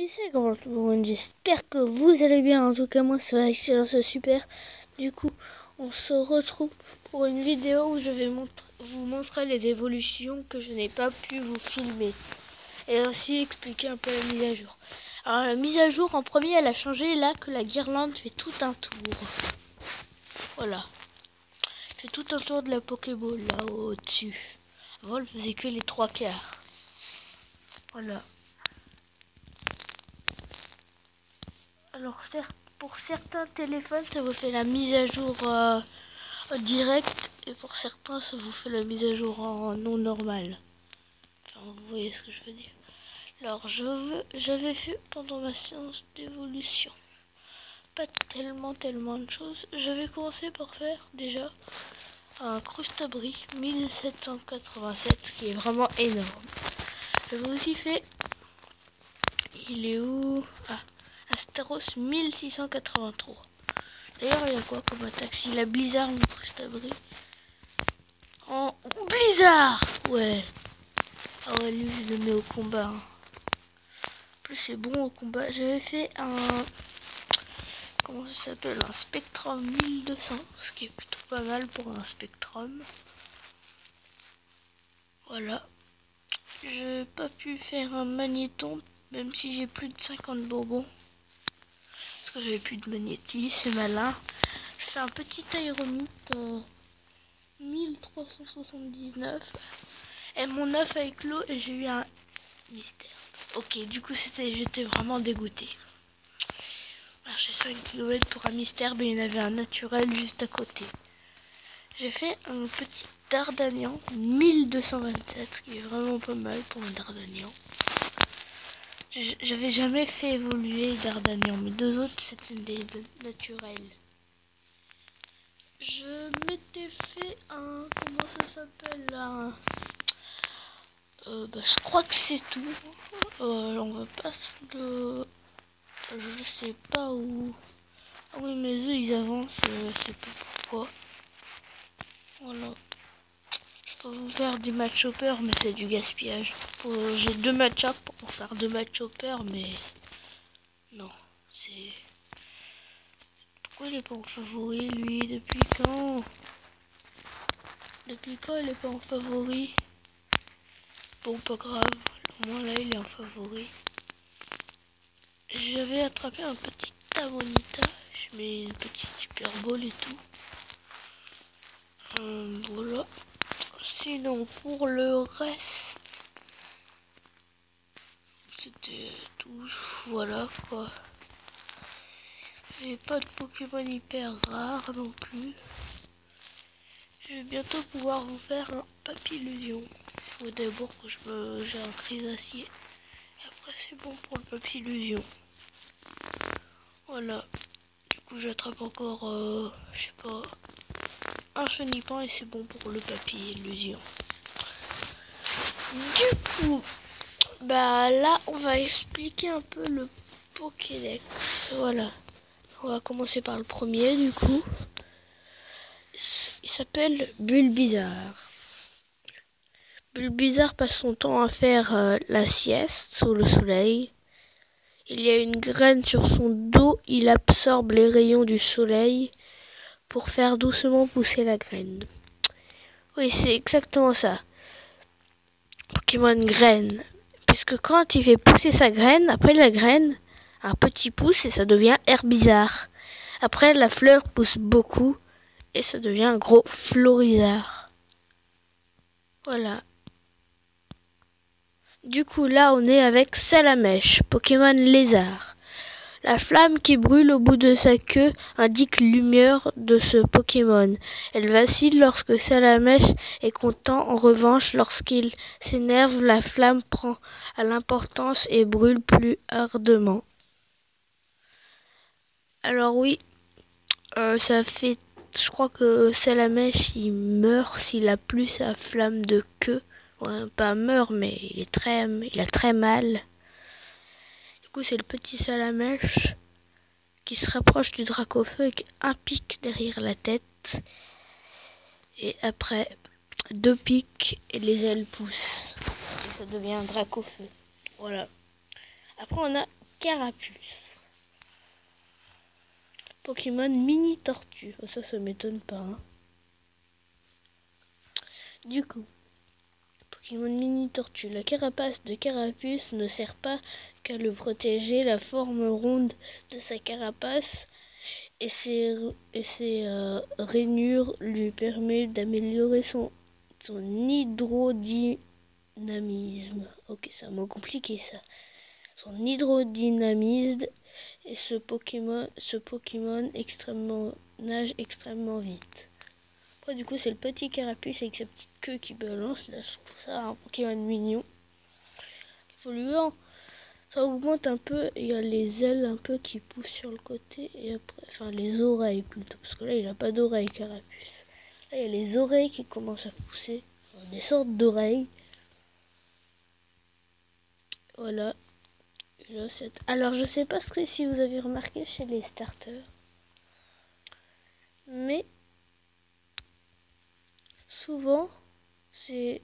Salut, c'est comment tout le monde, j'espère que vous allez bien. En tout cas moi ça va excellent, c'est super. Du coup on se retrouve pour une vidéo où je vais vous montrer les évolutions que je n'ai pas pu vous filmer. Et aussi expliquer un peu la mise à jour. Alors la mise à jour en premier elle a changé là que la guirlande fait tout un tour. Voilà. Elle fait tout un tour de la Pokéball là au-dessus. Avant elle faisait que les 3/4. Voilà. Alors certes, pour certains téléphones, ça vous fait la mise à jour directe, et pour certains, ça vous fait la mise à jour en non normal. Enfin, vous voyez ce que je veux dire. Alors j'avais fait pendant ma séance d'évolution pas tellement de choses. J'avais commencé par faire déjà un Crustabri 1787 qui est vraiment énorme. J'avais aussi fait, il est où? Ah, Astaros 1683. D'ailleurs, il y a quoi comme attaque? Il a Blizzard, mon Crustabri. En Blizzard! Ouais. Ah ouais, lui, je le mets au combat. Hein. En plus, c'est bon au combat. J'avais fait un... Comment ça s'appelle? Un Spectrum 1200. Ce qui est plutôt pas mal pour un Spectrum. Voilà. J'ai pas pu faire un magnéton, même si j'ai plus de 50 bonbons. Parce que j'avais plus de magnétis, c'est malin. Je fais un petit aéromite 1379. Et mon œuf avec l'eau et j'ai eu un mystère. Ok, du coup j'étais vraiment dégoûté. Alors j'ai 5 km pour un mystère, mais il y en avait un naturel juste à côté. J'ai fait un petit Dardanian 1227, qui est vraiment pas mal pour un Dardanian. J'avais jamais fait évoluer Dardanian, mais deux autres c'était des naturels. Je m'étais fait un... Comment ça s'appelle là? Je crois que c'est tout. On va pas le... Je sais pas où. Ah oui, mes œufs ils avancent, je sais pas pourquoi. Voilà. Je peux vous faire du match hopper, mais c'est du gaspillage. J'ai 2 match-up pour faire 2 match hopper, mais non, c'est... Pourquoi il est pas en favori lui? Depuis quand? Depuis quand il est pas en favori? Bon, pas grave. Au moins là il est en favori. J'avais attrapé un petit Amonita. Je mets une petite Super Ball et tout. Voilà. Sinon pour le reste, c'était tout. Voilà quoi. J'ai pas de Pokémon hyper rare non plus. Je vais bientôt pouvoir vous faire un Papillusion. Il faut d'abord que j'ai un Trisacier. Et après c'est bon pour le Papillusion. Voilà. Du coup j'attrape encore, je sais pas, un Chenipan et c'est bon pour le Papillusion. Du coup, bah là on va expliquer un peu le Pokédex. Voilà. On va commencer par le premier du coup. Il s'appelle Bulbizarre. Bulbizarre passe son temps à faire la sieste sous le soleil. Il y a une graine sur son dos, il absorbe les rayons du soleil pour faire doucement pousser la graine. Oui, c'est exactement ça. Pokémon graine. Puisque quand il fait pousser sa graine, après la graine, un petit pouce et ça devient Herbizarre. Après la fleur pousse beaucoup et ça devient un gros Florizarre. Voilà. Du coup, là, on est avec Salamèche, Pokémon lézard. La flamme qui brûle au bout de sa queue indique l'humeur de ce Pokémon. Elle vacille lorsque Salamèche est content. En revanche, lorsqu'il s'énerve, la flamme prend à l'importance et brûle plus ardemment. Alors oui, ça fait... Je crois que Salamèche, il meurt s'il a plus sa flamme de queue. Ouais, pas meurt, mais il a très mal. Du coup, c'est le petit Salamèche qui se rapproche du Dracofeu avec un pic derrière la tête. Et après, 2 pics et les ailes poussent. Et ça devient un Dracofeu. Voilà. Après, on a Carapuce. Pokémon mini tortue. Oh, ça m'étonne pas. Hein. Du coup, Pokémon mini tortue. La carapace de Carapuce ne sert pas qu'à le protéger. La forme ronde de sa carapace et ses rainures lui permet d'améliorer son hydrodynamisme. Ok, c'est un mot compliqué ça. Son hydrodynamisme et ce Pokémon nage extrêmement vite. Après, du coup, c'est le petit Carapuce avec sa petite queue qui balance. Là, je trouve ça un Pokémon mignon. Évoluant, ça augmente un peu. Il y a les ailes un peu qui poussent sur le côté. Et après, enfin, les oreilles plutôt. Parce que là, il n'a pas d'oreilles, Carapuce. Là, il y a les oreilles qui commencent à pousser. Enfin, des sortes d'oreilles. Voilà. Là, alors, je sais pas si vous avez remarqué chez les starters. Mais souvent, c'est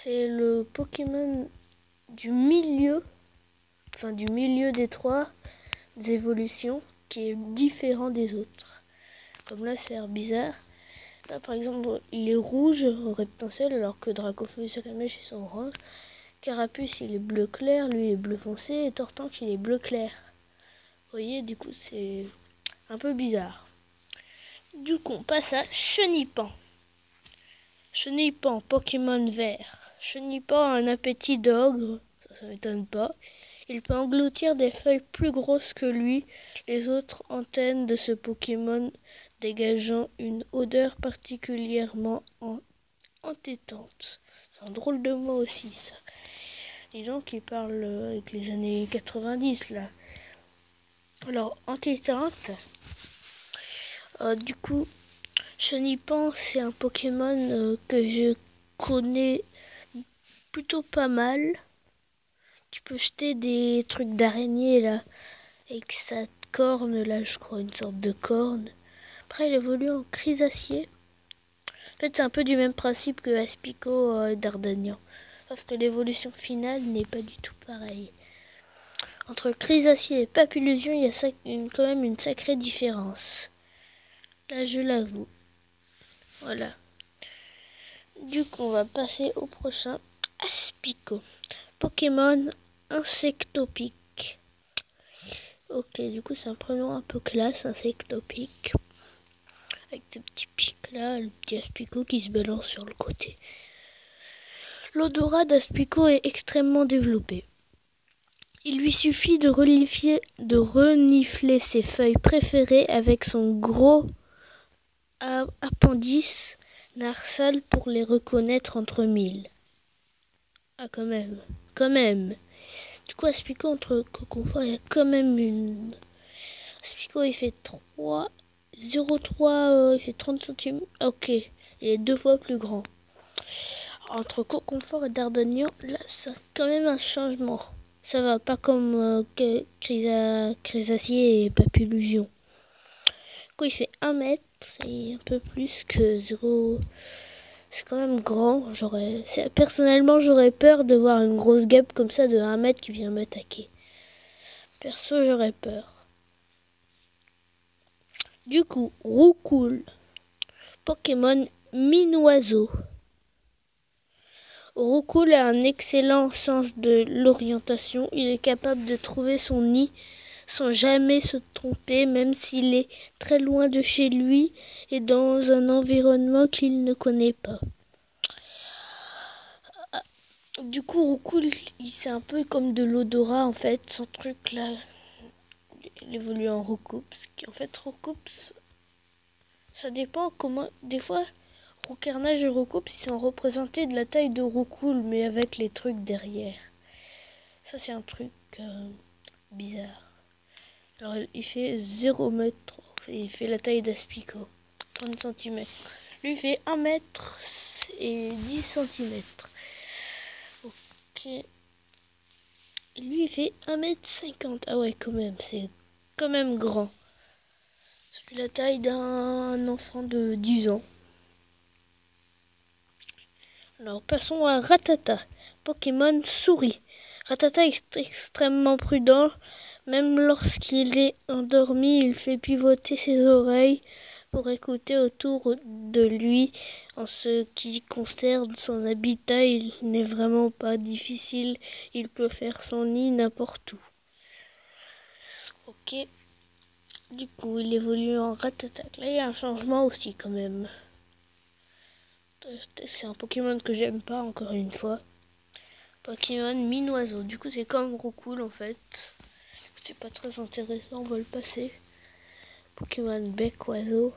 le Pokémon du milieu des trois évolutions qui est différent des autres. Comme là, c'est bizarre. Là, par exemple, il est rouge, Reptincelle, alors que Dracofeu et Salamèche, ils sont orange. Carapuce, il est bleu clair, lui, il est bleu foncé, et Tortank, il est bleu clair. Vous voyez, du coup, c'est un peu bizarre. Du coup, on passe à Chenipan. Chenipan, Pokémon vert. Chenipan a un appétit d'ogre, ça m'étonne pas. Il peut engloutir des feuilles plus grosses que lui, les autres antennes de ce Pokémon dégageant une odeur particulièrement entêtante. C'est un drôle de mot aussi, ça. Dis donc qui parle avec les années 90, là. Alors, entêtante. Du coup, Chenipan, c'est un Pokémon que je connais plutôt pas mal. Qui peut jeter des trucs d'araignée, là. Avec sa corne, là, je crois, une sorte de corne. Après, il évolue en Chrysacier. En fait, c'est un peu du même principe que Aspico Dardanian. Parce que l'évolution finale n'est pas du tout pareille. Entre Chrysacier et Papillusion, il y a quand même une sacrée différence. Là, je l'avoue. Voilà. Du coup, on va passer au prochain. Aspico. Pokémon insectopique. Ok, du coup, c'est un prénom un peu classe, insectopique. Avec ce petit pic là, le petit Aspico qui se balance sur le côté. L'odorat d'Aspico est extrêmement développé. Il lui suffit de renifler ses feuilles préférées avec son gros appendice narsal pour les reconnaître entre mille. Ah, quand même. Du coup, Aspico entre Coconfort, il y a quand même une... Aspico, il fait 0,3, il fait 30 cm. Ok, il est 2 fois plus grand. Entre Coconfort et Dardanian, là, ça a quand même un changement. Ça va pas comme Chrysacier et Papillusion. Du coup, il fait 1 mètre, c'est un peu plus que 0. C'est quand même grand. Personnellement, j'aurais peur de voir une grosse guêpe comme ça de 1 mètre qui vient m'attaquer. Perso, j'aurais peur. Du coup, Roucoule. Pokémon mine-oiseau. Roucoule a un excellent sens de l'orientation. Il est capable de trouver son nid sans jamais se tromper, même s'il est très loin de chez lui et dans un environnement qu'il ne connaît pas. Du coup, Roucoule, c'est un peu comme de l'odorat en fait. Son truc là, il évolue en Roucoups. En fait, Roucoups, ça dépend comment. Des fois, Roucarnage et Roucoups, ils sont représentés de la taille de Roucoule, mais avec les trucs derrière. Ça, c'est un truc bizarre. Alors, il fait 0 mètre. Il fait la taille d'Aspico. 30 cm. Lui, il fait 1 mètre et 10 cm. Ok. Lui, il fait 1,50 m. Ah ouais, quand même. C'est quand même grand. C'est la taille d'un enfant de 10 ans. Alors, passons à Rattata. Pokémon souris. Ratata est extrêmement prudent. Même lorsqu'il est endormi, il fait pivoter ses oreilles pour écouter autour de lui. En ce qui concerne son habitat, il n'est vraiment pas difficile. Il peut faire son nid n'importe où. Ok. Du coup, il évolue en Ratata. Là, il y a un changement aussi quand même. C'est un Pokémon que j'aime pas, encore une fois. Pokémon mine-oiseau. Du coup, c'est comme Roucoule en fait. C'est pas très intéressant, on va le passer. Pokémon bec-oiseau.